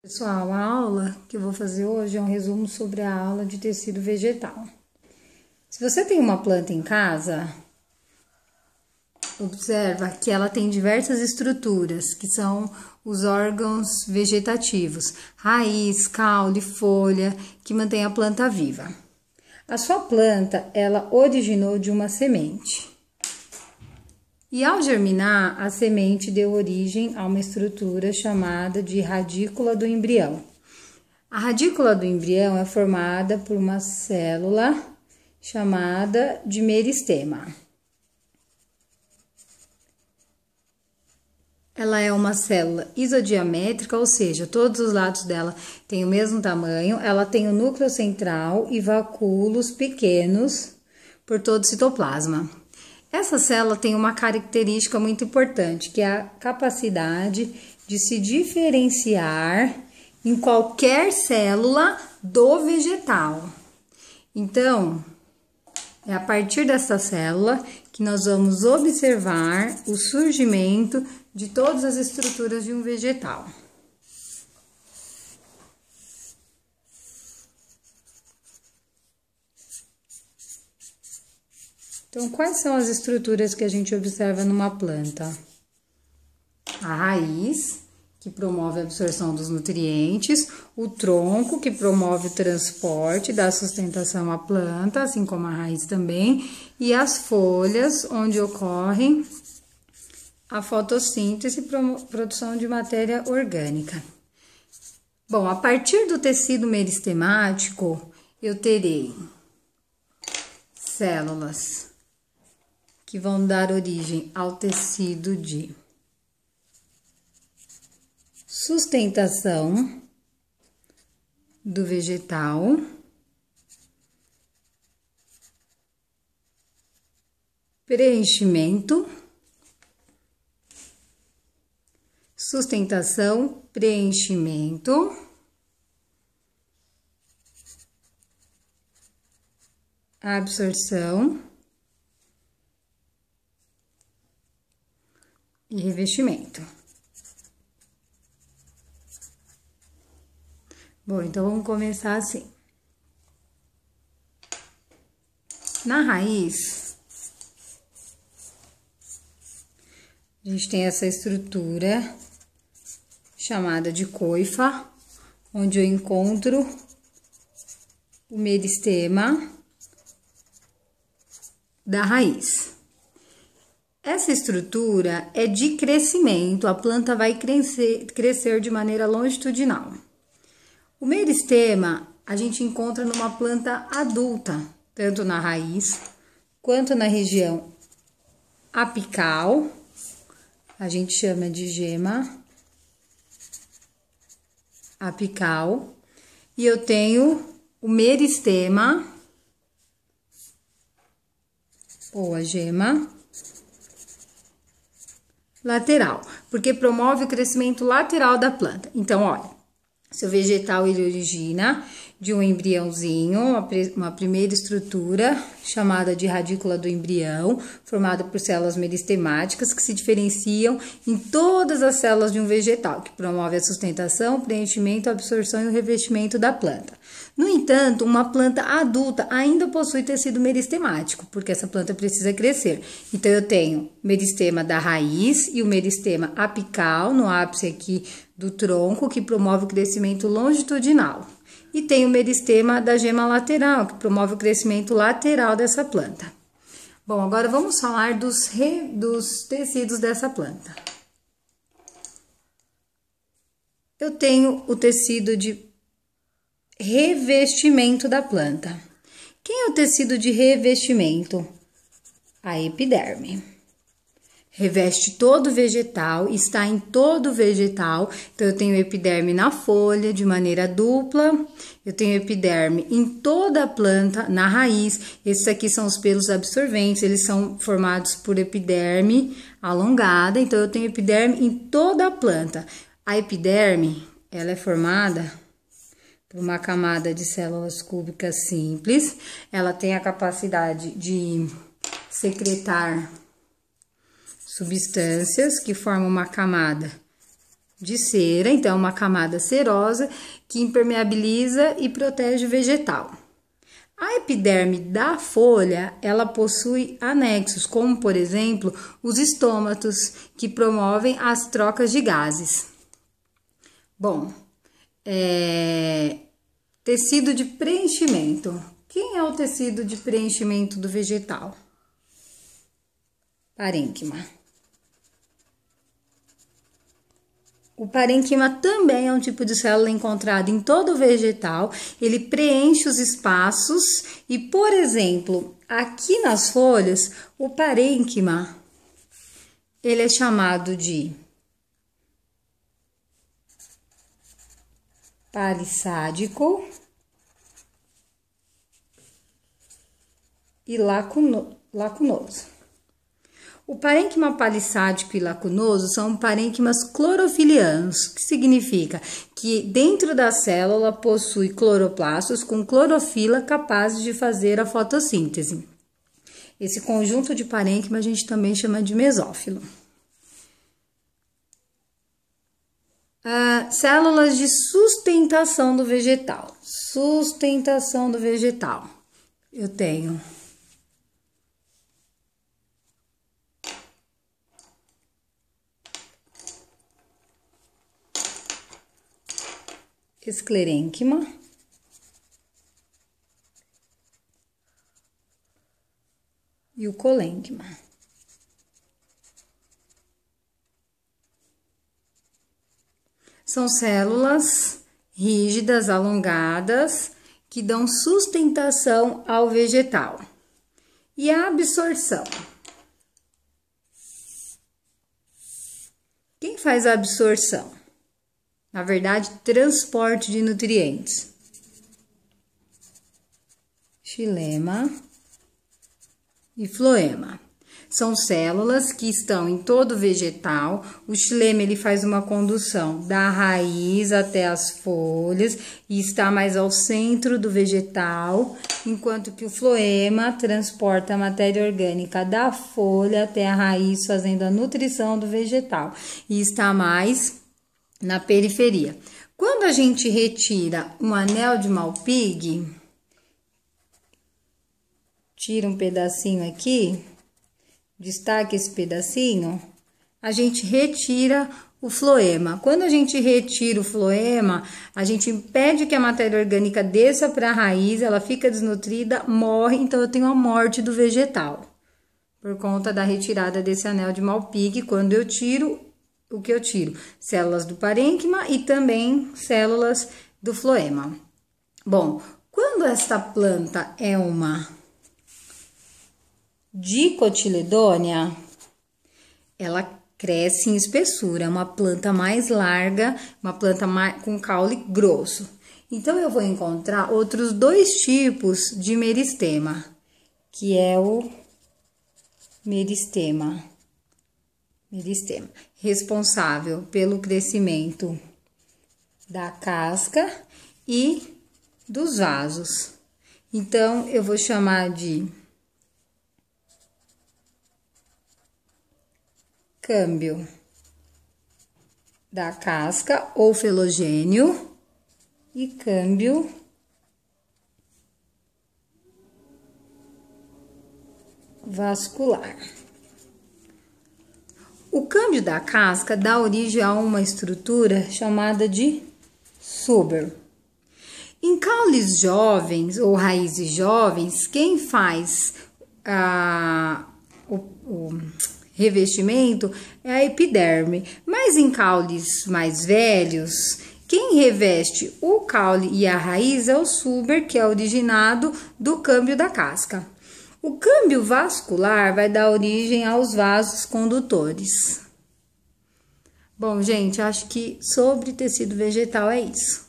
Pessoal, a aula que eu vou fazer hoje é um resumo sobre a aula de tecido vegetal. Se você tem uma planta em casa, observa que ela tem diversas estruturas, que são os órgãos vegetativos, raiz, caule, folha, que mantém a planta viva. A sua planta, ela originou de uma semente. E ao germinar, a semente deu origem a uma estrutura chamada de radícula do embrião. A radícula do embrião é formada por uma célula chamada de meristema. Ela é uma célula isodiamétrica, ou seja, todos os lados dela têm o mesmo tamanho. Ela tem o núcleo central e vacúolos pequenos por todo o citoplasma. Essa célula tem uma característica muito importante, que é a capacidade de se diferenciar em qualquer célula do vegetal. Então, é a partir dessa célula que nós vamos observar o surgimento de todas as estruturas de um vegetal. Então, quais são as estruturas que a gente observa numa planta? A raiz, que promove a absorção dos nutrientes, o tronco, que promove o transporte, dá sustentação à planta, assim como a raiz também, e as folhas, onde ocorrem a fotossíntese e produção de matéria orgânica. Bom, a partir do tecido meristemático, eu terei células que vão dar origem ao tecido de sustentação do vegetal, preenchimento, sustentação, preenchimento, absorção e revestimento. Bom, então vamos começar assim. Na raiz, a gente tem essa estrutura chamada de coifa, onde eu encontro o meristema da raiz. Essa estrutura é de crescimento, a planta vai crescer de maneira longitudinal. O meristema a gente encontra numa planta adulta, tanto na raiz quanto na região apical, a gente chama de gema apical, e eu tenho o meristema, ou a gema lateral, porque promove o crescimento lateral da planta. Então, olha, seu vegetal ele origina de um embriãozinho, uma primeira estrutura chamada de radícula do embrião, formada por células meristemáticas que se diferenciam em todas as células de um vegetal, que promove a sustentação, preenchimento, absorção e o revestimento da planta. No entanto, uma planta adulta ainda possui tecido meristemático, porque essa planta precisa crescer. Então, eu tenho meristema da raiz e o meristema apical, no ápice aqui do tronco, que promove o crescimento longitudinal. E tem o meristema da gema lateral, que promove o crescimento lateral dessa planta. Bom, agora vamos falar dos tecidos dessa planta. Eu tenho o tecido de revestimento da planta. Quem é o tecido de revestimento? A epiderme. Reveste todo o vegetal, está em todo o vegetal. Então, eu tenho epiderme na folha de maneira dupla, eu tenho epiderme em toda a planta, na raiz. Esses aqui são os pelos absorventes, eles são formados por epiderme alongada, então eu tenho epiderme em toda a planta. A epiderme, ela é formada por uma camada de células cúbicas simples, ela tem a capacidade de secretar substâncias que formam uma camada de cera, então é uma camada cerosa que impermeabiliza e protege o vegetal. A epiderme da folha, ela possui anexos, como por exemplo, os estômatos, que promovem as trocas de gases. Bom, tecido de preenchimento. Quem é o tecido de preenchimento do vegetal? Parênquima. O parênquima também é um tipo de célula encontrado em todo o vegetal. Ele preenche os espaços e, por exemplo, aqui nas folhas, o parênquima, ele é chamado de palissádico e lacunoso. O parênquima palissádico e lacunoso são parênquimas clorofilianos, que significa que dentro da célula possui cloroplastos com clorofila capazes de fazer a fotossíntese. Esse conjunto de parênquima a gente também chama de mesófilo. Células de sustentação do vegetal. Sustentação do vegetal. Eu tenho esclerênquima, e o colênquima. São células rígidas, alongadas, que dão sustentação ao vegetal. E a absorção? Quem faz a absorção? Na verdade, transporte de nutrientes. Xilema e floema. São células que estão em todo o vegetal. O xilema, ele faz uma condução da raiz até as folhas e está mais ao centro do vegetal, enquanto que o floema transporta a matéria orgânica da folha até a raiz, fazendo a nutrição do vegetal, e está mais na periferia. Quando a gente retira um anel de Malpighi, tira um pedacinho aqui, destaque esse pedacinho, a gente retira o floema. Quando a gente retira o floema, a gente impede que a matéria orgânica desça para a raiz, ela fica desnutrida, morre, então eu tenho a morte do vegetal. Por conta da retirada desse anel de Malpighi, quando eu tiro, o que eu tiro? Células do parênquima e também células do floema. Bom, quando esta planta é uma dicotiledônea, ela cresce em espessura, é uma planta mais larga, uma planta com caule grosso. Então, eu vou encontrar outros dois tipos de meristema, que é o meristema, responsável pelo crescimento da casca e dos vasos. Então, eu vou chamar de câmbio da casca ou filogênio e câmbio vascular. O câmbio da casca dá origem a uma estrutura chamada de suber. Em caules jovens ou raízes jovens, quem faz o revestimento é a epiderme, mas em caules mais velhos, quem reveste o caule e a raiz é o suber, que é originado do câmbio da casca. O câmbio vascular vai dar origem aos vasos condutores. Bom, gente, acho que sobre tecido vegetal é isso.